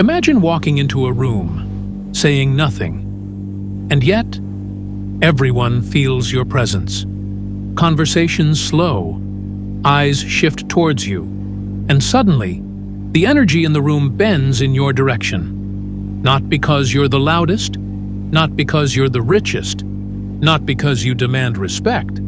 Imagine walking into a room, saying nothing, and yet everyone feels your presence. Conversations slow, eyes shift towards you, and suddenly, the energy in the room bends in your direction. Not because you're the loudest, not because you're the richest, not because you demand respect,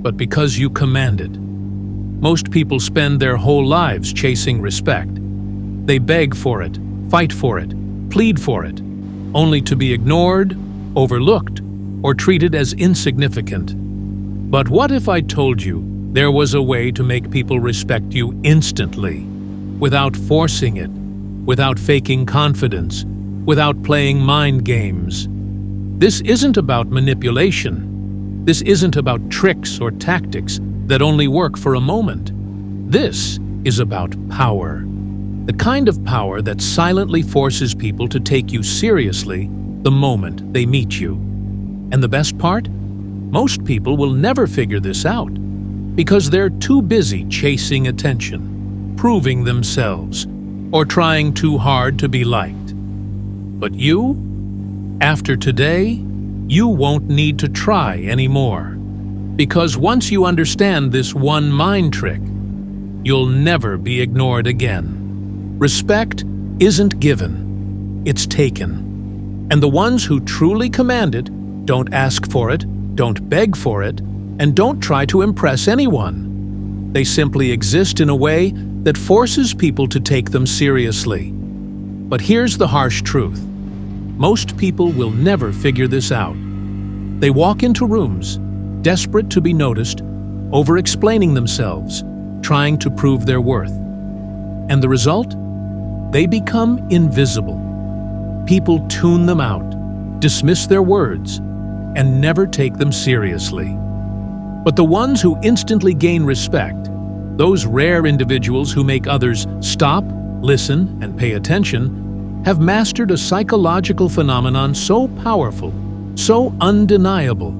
but because you command it. Most people spend their whole lives chasing respect. They beg for it, fight for it, plead for it, only to be ignored, overlooked, or treated as insignificant. But what if I told you there was a way to make people respect you instantly, without forcing it, without faking confidence, without playing mind games? This isn't about manipulation. This isn't about tricks or tactics that only work for a moment. This is about power. The kind of power that silently forces people to take you seriously the moment they meet you. And the best part? Most people will never figure this out because they're too busy chasing attention, proving themselves, or trying too hard to be liked. But you? After today, you won't need to try anymore. Because once you understand this one mind trick, you'll never be ignored again. Respect isn't given, it's taken. And the ones who truly command it don't ask for it, don't beg for it, and don't try to impress anyone. They simply exist in a way that forces people to take them seriously. But here's the harsh truth. Most people will never figure this out. They walk into rooms, desperate to be noticed, over-explaining themselves, trying to prove their worth. And the result? They become invisible. People tune them out, dismiss their words, and never take them seriously. But the ones who instantly gain respect, those rare individuals who make others stop, listen, and pay attention, have mastered a psychological phenomenon so powerful, so undeniable,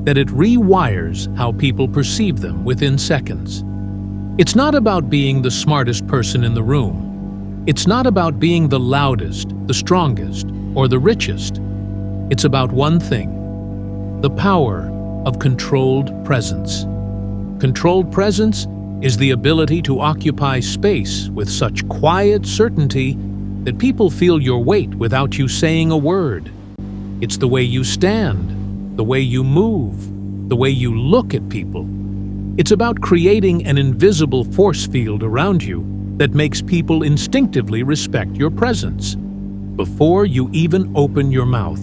that it rewires how people perceive them within seconds. It's not about being the smartest person in the room. It's not about being the loudest, the strongest, or the richest. It's about one thing: the power of controlled presence. Controlled presence is the ability to occupy space with such quiet certainty that people feel your weight without you saying a word. It's the way you stand, the way you move, the way you look at people. It's about creating an invisible force field around you that makes people instinctively respect your presence before you even open your mouth.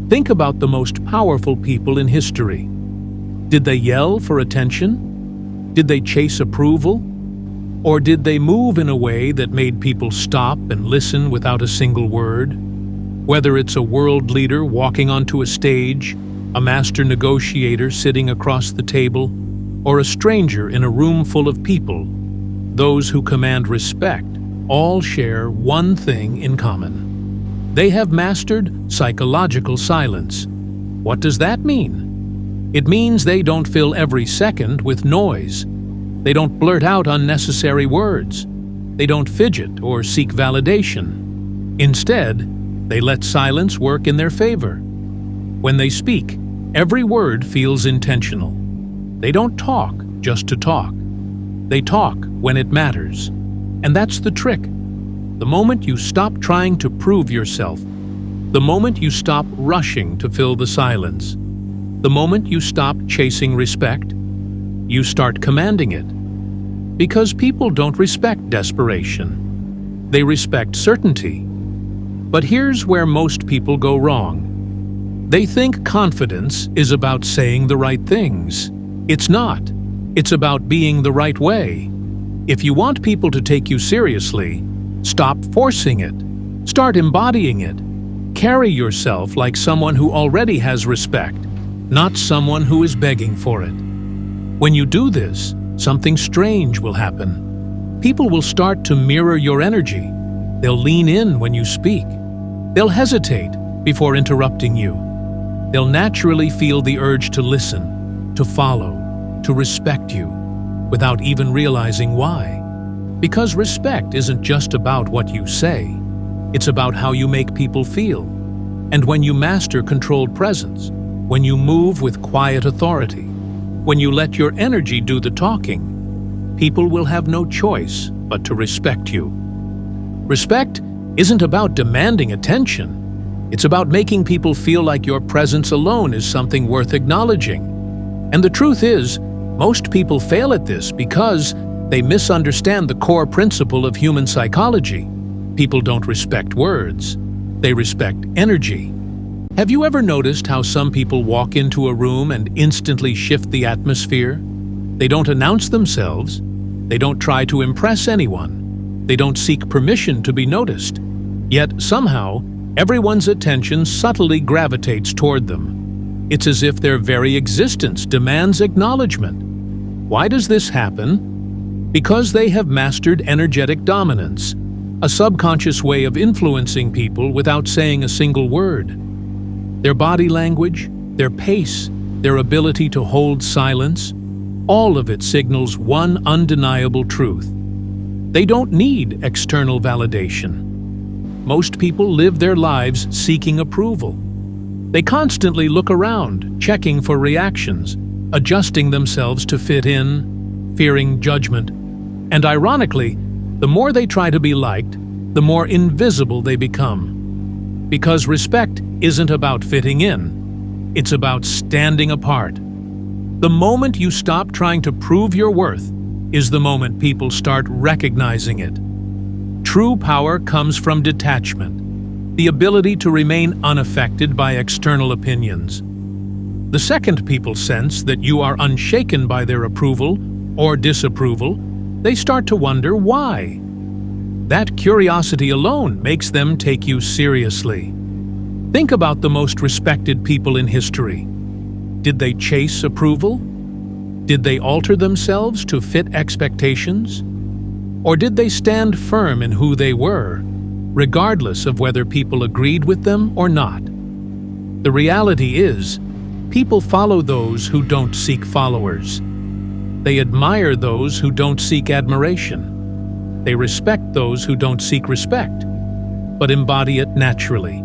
Think about the most powerful people in history. Did they yell for attention? Did they chase approval? Or did they move in a way that made people stop and listen without a single word? Whether it's a world leader walking onto a stage, a master negotiator sitting across the table, or a stranger in a room full of people, those who command respect all share one thing in common. They have mastered psychological silence. What does that mean? It means they don't fill every second with noise. They don't blurt out unnecessary words. They don't fidget or seek validation. Instead, they let silence work in their favor. When they speak, every word feels intentional. They don't talk just to talk. They talk when it matters. And that's the trick. The moment you stop trying to prove yourself, the moment you stop rushing to fill the silence, the moment you stop chasing respect, you start commanding it. Because people don't respect desperation. They respect certainty. But here's where most people go wrong. They think confidence is about saying the right things. It's not. It's about being the right way. If you want people to take you seriously, stop forcing it. Start embodying it. Carry yourself like someone who already has respect, not someone who is begging for it. When you do this, something strange will happen. People will start to mirror your energy. They'll lean in when you speak. They'll hesitate before interrupting you. They'll naturally feel the urge to listen, to follow, to respect you, without even realizing why. Because respect isn't just about what you say. It's about how you make people feel. And when you master controlled presence, when you move with quiet authority, when you let your energy do the talking, people will have no choice but to respect you. Respect isn't about demanding attention. It's about making people feel like your presence alone is something worth acknowledging. And the truth is, most people fail at this because they misunderstand the core principle of human psychology. People don't respect words. They respect energy. Have you ever noticed how some people walk into a room and instantly shift the atmosphere? They don't announce themselves. They don't try to impress anyone. They don't seek permission to be noticed. Yet somehow, everyone's attention subtly gravitates toward them. It's as if their very existence demands acknowledgement. Why does this happen? Because they have mastered energetic dominance, a subconscious way of influencing people without saying a single word. Their body language, their pace, their ability to hold silence, all of it signals one undeniable truth. They don't need external validation. Most people live their lives seeking approval. They constantly look around, checking for reactions, adjusting themselves to fit in, fearing judgment. And ironically, the more they try to be liked, the more invisible they become. Because respect isn't about fitting in, it's about standing apart. The moment you stop trying to prove your worth is the moment people start recognizing it. True power comes from detachment, the ability to remain unaffected by external opinions. The second people sense that you are unshaken by their approval or disapproval, they start to wonder why. That curiosity alone makes them take you seriously. Think about the most respected people in history. Did they chase approval? Did they alter themselves to fit expectations? Or did they stand firm in who they were, regardless of whether people agreed with them or not? The reality is, people follow those who don't seek followers. They admire those who don't seek admiration. They respect those who don't seek respect, but embody it naturally.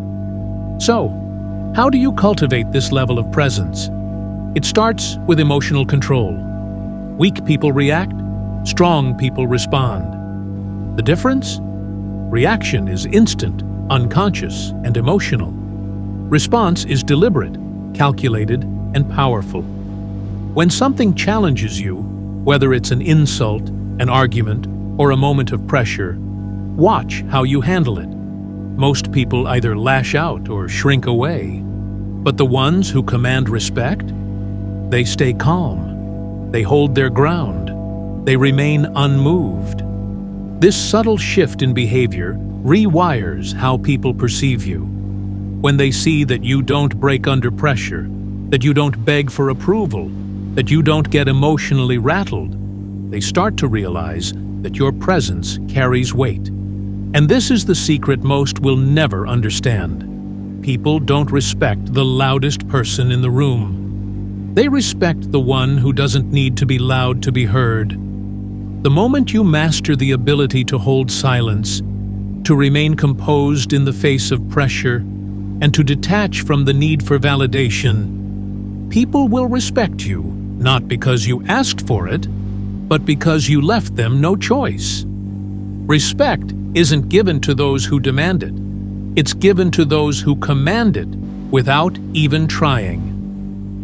So, how do you cultivate this level of presence? It starts with emotional control. Weak people react, strong people respond. The difference? Reaction is instant, unconscious, and emotional. Response is deliberate, calculated, and powerful. When something challenges you, whether it's an insult, an argument, or a moment of pressure, watch how you handle it. Most people either lash out or shrink away. But the ones who command respect? They stay calm. They hold their ground. They remain unmoved. This subtle shift in behavior rewires how people perceive you. When they see that you don't break under pressure, that you don't beg for approval, that you don't get emotionally rattled, they start to realize that your presence carries weight. And this is the secret most will never understand. People don't respect the loudest person in the room. They respect the one who doesn't need to be loud to be heard. The moment you master the ability to hold silence, to remain composed in the face of pressure, and to detach from the need for validation, people will respect you, not because you asked for it, but because you left them no choice. Respect isn't given to those who demand it. It's given to those who command it without even trying.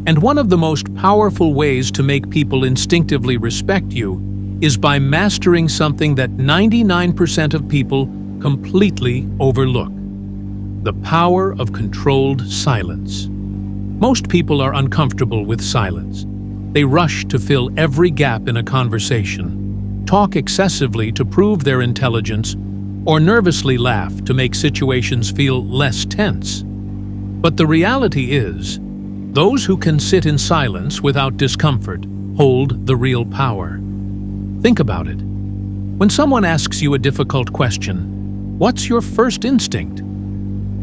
And one of the most powerful ways to make people instinctively respect you is by mastering something that 99% of people completely overlook: the power of controlled silence. Most people are uncomfortable with silence. They rush to fill every gap in a conversation, talk excessively to prove their intelligence, or nervously laugh to make situations feel less tense. But the reality is, those who can sit in silence without discomfort hold the real power. Think about it. When someone asks you a difficult question, what's your first instinct?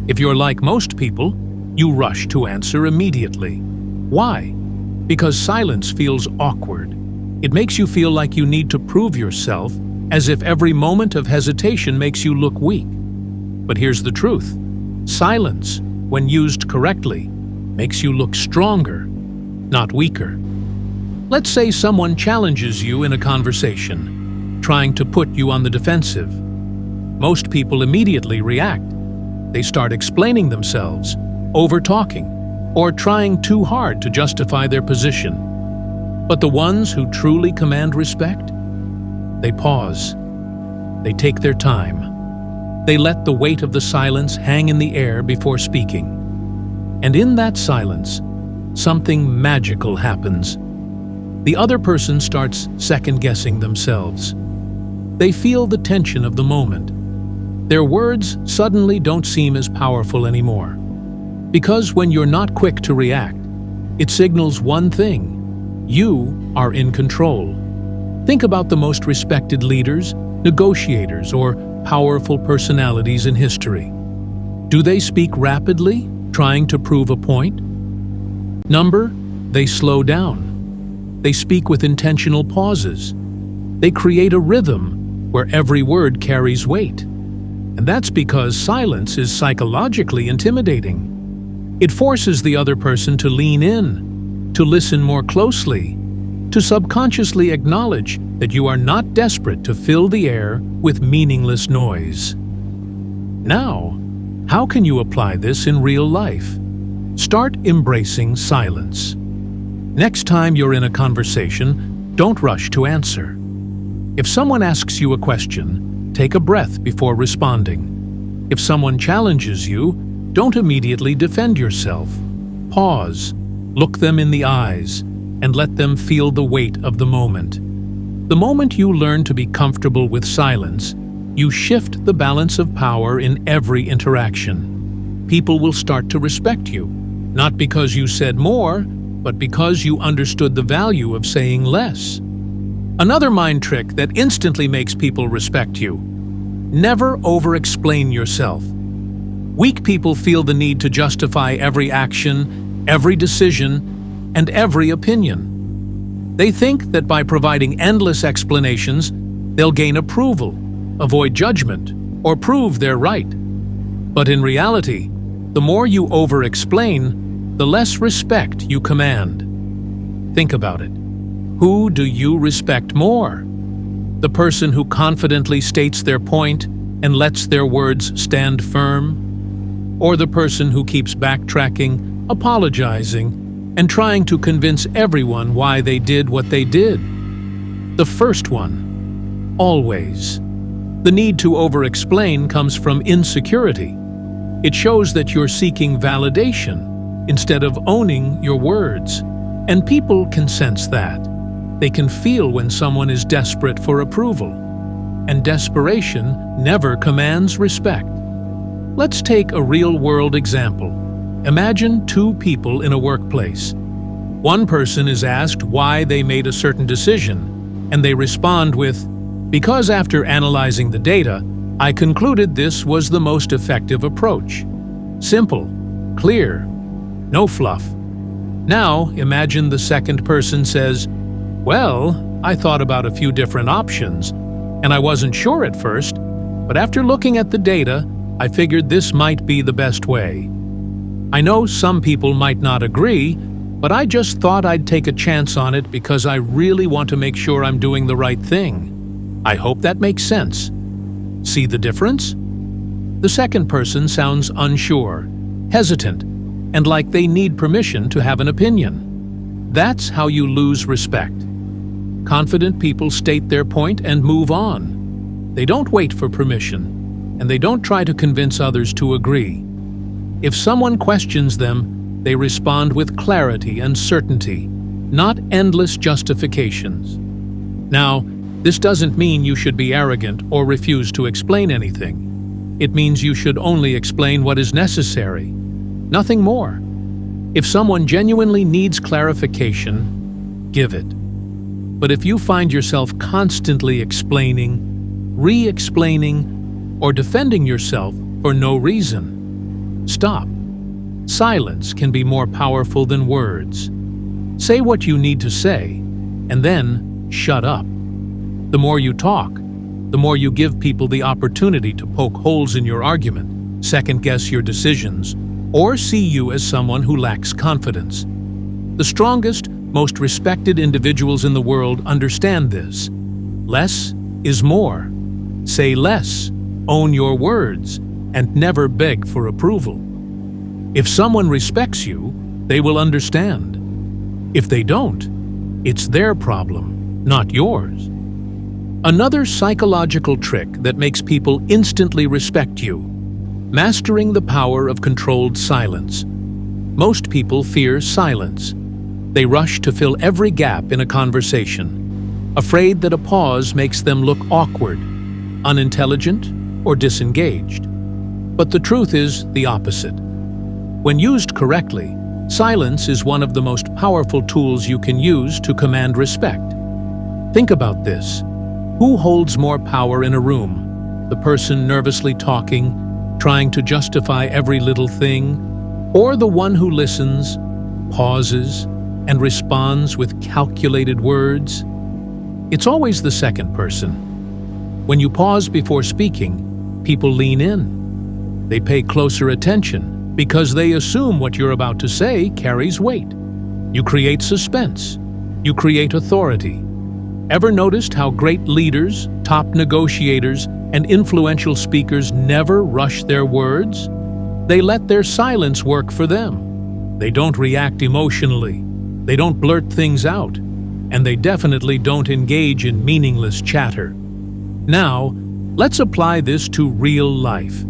If you're like most people, you rush to answer immediately. Why? Because silence feels awkward. It makes you feel like you need to prove yourself, as if every moment of hesitation makes you look weak. But here's the truth. Silence, when used correctly, makes you look stronger, not weaker. Let's say someone challenges you in a conversation, trying to put you on the defensive. Most people immediately react. They start explaining themselves, over-talking, or trying too hard to justify their position. But the ones who truly command respect, they pause. They take their time. They let the weight of the silence hang in the air before speaking. And in that silence, something magical happens. The other person starts second-guessing themselves. They feel the tension of the moment. Their words suddenly don't seem as powerful anymore. Because when you're not quick to react, it signals one thing: you are in control. Think about the most respected leaders, negotiators, or powerful personalities in history. Do they speak rapidly, trying to prove a point? They slow down. They speak with intentional pauses. They create a rhythm where every word carries weight. And that's because silence is psychologically intimidating. It forces the other person to lean in, to listen more closely, to subconsciously acknowledge that you are not desperate to fill the air with meaningless noise. Now, how can you apply this in real life? Start embracing silence. Next time you're in a conversation, don't rush to answer. If someone asks you a question, take a breath before responding. If someone challenges you, don't immediately defend yourself. Pause, look them in the eyes, and let them feel the weight of the moment. The moment you learn to be comfortable with silence, you shift the balance of power in every interaction. People will start to respect you, not because you said more, but because you understood the value of saying less. Another mind trick that instantly makes people respect you: never over-explain yourself. Weak people feel the need to justify every action, every decision, and every opinion. They think that by providing endless explanations, they'll gain approval, avoid judgment, or prove they're right. But in reality, the more you over-explain, the less respect you command. Think about it. Who do you respect more? The person who confidently states their point and lets their words stand firm? Or the person who keeps backtracking, apologizing, and trying to convince everyone why they did what they did? The first one. Always. The need to over-explain comes from insecurity. It shows that you're seeking validation instead of owning your words. And people can sense that. They can feel when someone is desperate for approval. And desperation never commands respect. Let's take a real-world example. Imagine two people in a workplace. One person is asked why they made a certain decision, and they respond with, "Because after analyzing the data, I concluded this was the most effective approach." Simple, clear, no fluff. Now, imagine the second person says, "Well, I thought about a few different options, and I wasn't sure at first, but after looking at the data, I figured this might be the best way. I know some people might not agree, but I just thought I'd take a chance on it because I really want to make sure I'm doing the right thing. I hope that makes sense." See the difference? The second person sounds unsure, hesitant, and like they need permission to have an opinion. That's how you lose respect. Confident people state their point and move on. They don't wait for permission, and they don't try to convince others to agree. If someone questions them, they respond with clarity and certainty, not endless justifications. Now, this doesn't mean you should be arrogant or refuse to explain anything. It means you should only explain what is necessary, nothing more. If someone genuinely needs clarification, give it. But if you find yourself constantly explaining, re-explaining, or defending yourself for no reason, stop. Silence can be more powerful than words. Say what you need to say, and then shut up. The more you talk, the more you give people the opportunity to poke holes in your argument. second-guess your decisions, or see you as someone who lacks confidence. The strongest, most respected individuals in the world understand this. Less is more. Say less, own your words, and never beg for approval. If someone respects you, they will understand. If they don't, it's their problem, not yours. Another psychological trick that makes people instantly respect you: mastering the power of controlled silence. Most people fear silence. They rush to fill every gap in a conversation, afraid that a pause makes them look awkward, unintelligent, or disengaged. But the truth is the opposite. When used correctly, silence is one of the most powerful tools you can use to command respect. Think about this. Who holds more power in a room? The person nervously talking, trying to justify every little thing, or the one who listens, pauses, and responds with calculated words? It's always the second person. When you pause before speaking, people lean in. They pay closer attention because they assume what you're about to say carries weight. You create suspense. You create authority. Ever noticed how great leaders, top negotiators, and influential speakers never rush their words? They let their silence work for them. They don't react emotionally. They don't blurt things out. And they definitely don't engage in meaningless chatter. Now, let's apply this to real life.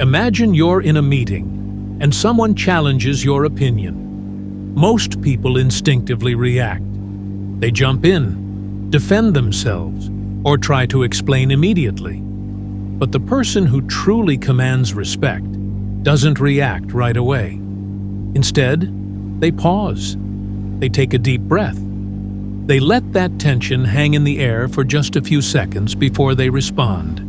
Imagine you're in a meeting, and someone challenges your opinion. Most people instinctively react. They jump in, defend themselves, or try to explain immediately. But the person who truly commands respect doesn't react right away. Instead, they pause. They take a deep breath. They let that tension hang in the air for just a few seconds before they respond.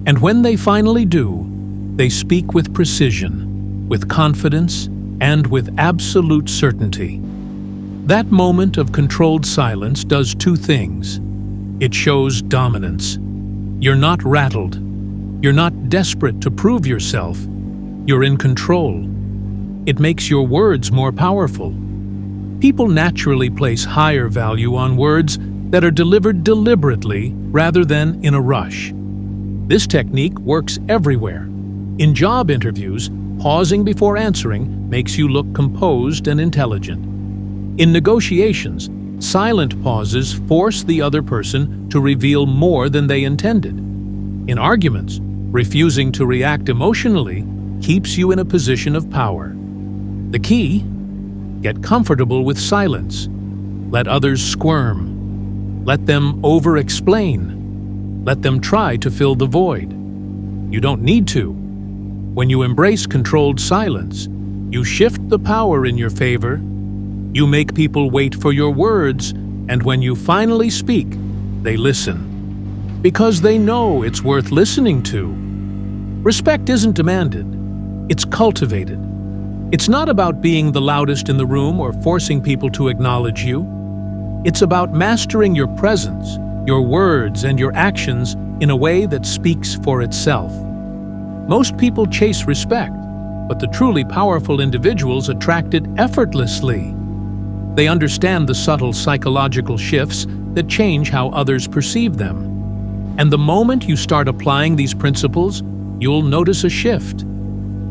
And when they finally do, they speak with precision, with confidence, and with absolute certainty. That moment of controlled silence does two things. It shows dominance. You're not rattled. You're not desperate to prove yourself. You're in control. It makes your words more powerful. People naturally place higher value on words that are delivered deliberately rather than in a rush. This technique works everywhere. In job interviews, pausing before answering makes you look composed and intelligent. In negotiations, silent pauses force the other person to reveal more than they intended. In arguments, refusing to react emotionally keeps you in a position of power. The key: get comfortable with silence. Let others squirm. Let them over-explain. Let them try to fill the void. You don't need to. When you embrace controlled silence, you shift the power in your favor. You make people wait for your words, and when you finally speak, they listen. Because they know it's worth listening to. Respect isn't demanded. It's cultivated. It's not about being the loudest in the room or forcing people to acknowledge you. It's about mastering your presence, your words, and your actions in a way that speaks for itself. Most people chase respect, but the truly powerful individuals attract it effortlessly. They understand the subtle psychological shifts that change how others perceive them. And the moment you start applying these principles, you'll notice a shift.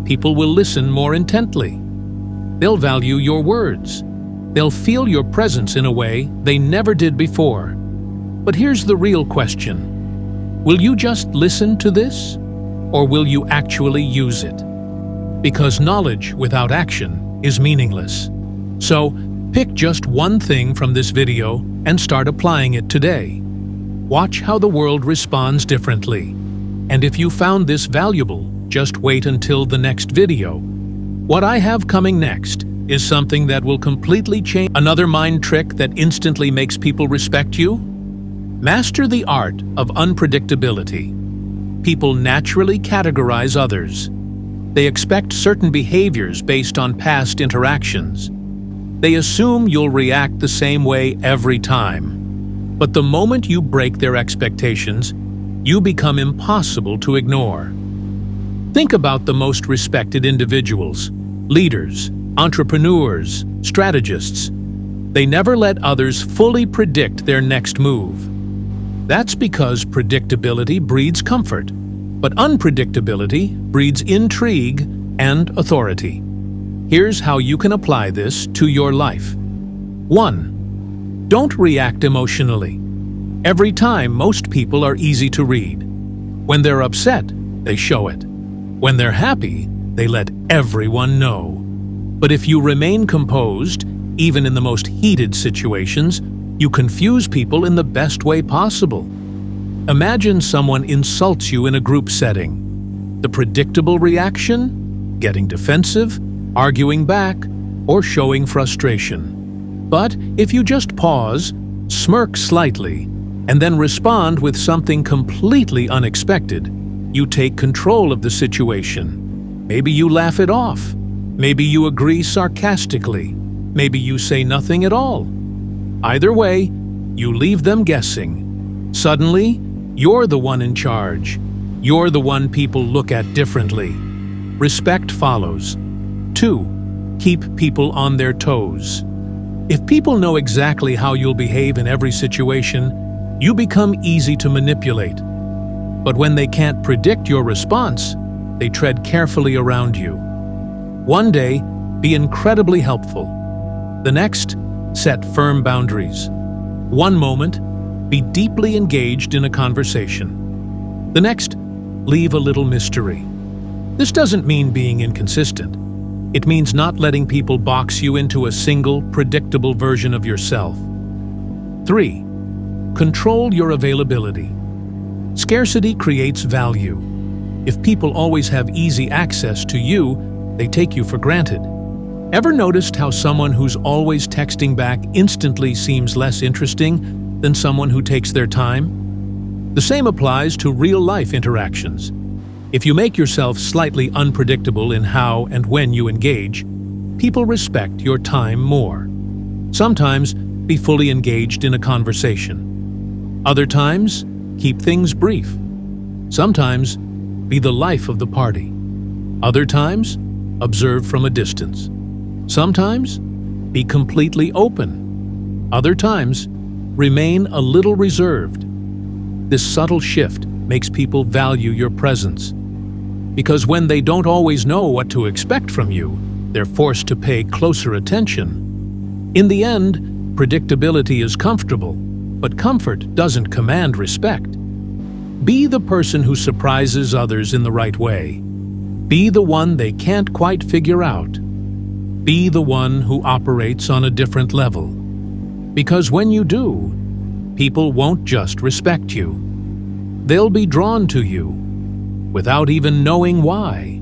People will listen more intently. They'll value your words. They'll feel your presence in a way they never did before. But here's the real question. Will you just listen to this? Or will you actually use it? Because knowledge without action is meaningless. So, pick just one thing from this video and start applying it today. Watch how the world responds differently. And if you found this valuable, just wait until the next video. What I have coming next is something that will completely change. Another mind trick that instantly makes people respect you? Master the art of unpredictability. People naturally categorize others. They expect certain behaviors based on past interactions. They assume you'll react the same way every time. But the moment you break their expectations, you become impossible to ignore. Think about the most respected individuals, leaders, entrepreneurs, strategists. They never let others fully predict their next move. That's because predictability breeds comfort, but unpredictability breeds intrigue and authority. Here's how you can apply this to your life. 1. Don't react emotionally. Every time, most people are easy to read. When they're upset, they show it. When they're happy, they let everyone know. But if you remain composed, even in the most heated situations, you confuse people in the best way possible. Imagine someone insults you in a group setting. The predictable reaction? Getting defensive, arguing back, or showing frustration. But if you just pause, smirk slightly, and then respond with something completely unexpected, you take control of the situation. Maybe you laugh it off. Maybe you agree sarcastically. Maybe you say nothing at all. Either way, you leave them guessing. Suddenly, you're the one in charge. You're the one people look at differently. Respect follows. 2. Keep people on their toes. If people know exactly how you'll behave in every situation, you become easy to manipulate. But when they can't predict your response, they tread carefully around you. One day, be incredibly helpful. The next, set firm boundaries. One moment, be deeply engaged in a conversation. The next, leave a little mystery. This doesn't mean being inconsistent. It means not letting people box you into a single, predictable version of yourself. 3. Control your availability. Scarcity creates value. If people always have easy access to you, they take you for granted. Ever noticed how someone who's always texting back instantly seems less interesting than someone who takes their time? The same applies to real-life interactions. If you make yourself slightly unpredictable in how and when you engage, people respect your time more. Sometimes, be fully engaged in a conversation. Other times, keep things brief. Sometimes, be the life of the party. Other times, observe from a distance. Sometimes, be completely open. Other times, remain a little reserved. This subtle shift makes people value your presence. Because when they don't always know what to expect from you, they're forced to pay closer attention. In the end, predictability is comfortable, but comfort doesn't command respect. Be the person who surprises others in the right way. Be the one they can't quite figure out. Be the one who operates on a different level. Because when you do, people won't just respect you. They'll be drawn to you without even knowing why.